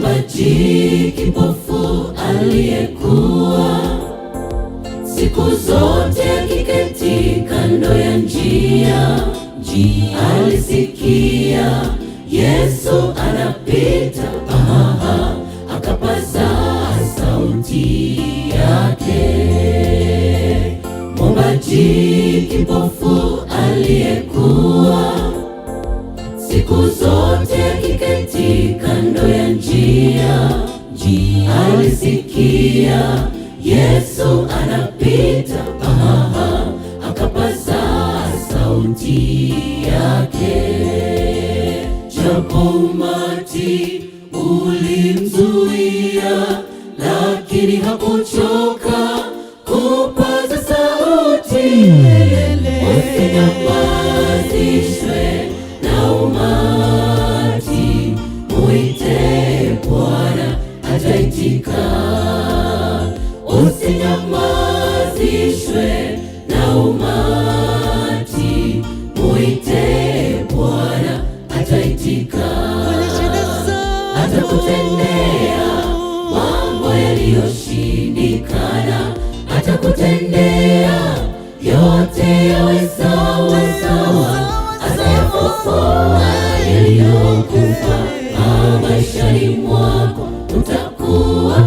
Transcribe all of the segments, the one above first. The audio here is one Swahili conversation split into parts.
mwombaji kipofu aliyekuwa siku zote akiketi kando ya njia, alisikia Yesu anapita, akapaza sauti yake. Mwombaji kipofu aliyekuwa siku zote akiketi kando ya njia, alisikia Yesu anapita, akapaza sauti yake. Japo umati ulimzuia, lakini hakuchoka kupaza sauti. Usinyamazishwe na umati, muite Bwana ataitika. Usinyamazishwe na umati, muite Bwana ataitika. Atakutendea mambo yaliyoshindikana, atakutendea yote yawezayo sawa. Atayafufua yaliyokufa, maishani mwako utakuwa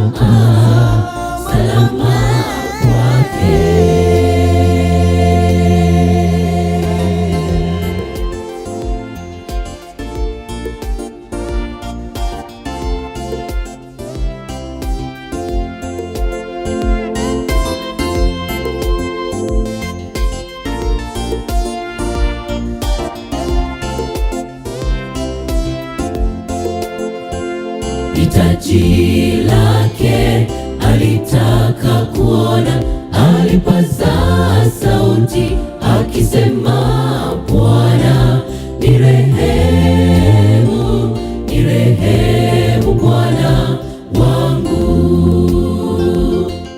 salama kwake. Hitaji lake alitaka kuona, alipaza sauti akisema, Bwana nirehemu, nirehemu Bwana wangu.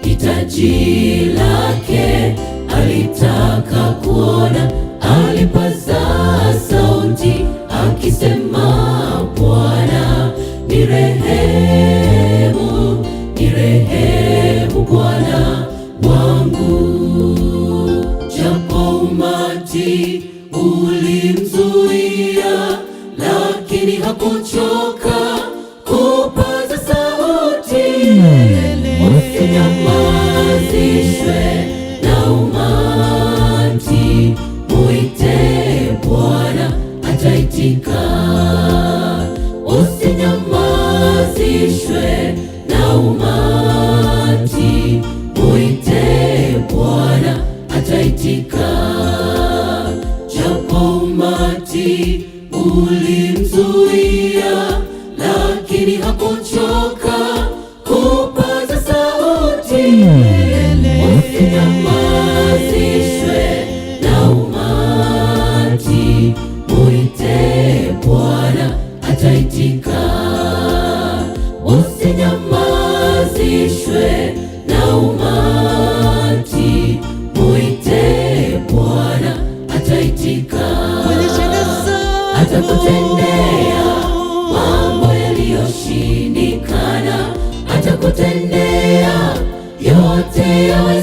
Hitaji lake alitaka kuona, alipaza sauti akisema, Bwana nirehemu, nirehemu Bwana wangu. Japo umati ulimzuia, lakini hakuchoka kupaza sauti. Usinyamazishwe na umati, muite Bwana ataitika. Usinyamazishwe na umati, muite Bwana ataitika. Japo umati ulimzuia, lakini hakuchoka kupaza sauti. Usinyamazishwe na umati, muite Bwana ataitika. Usinyamazishwe na umati, muite Bwana ataitika. Atakutendea mambo yaliyoshindikana, atakutendea yote yawe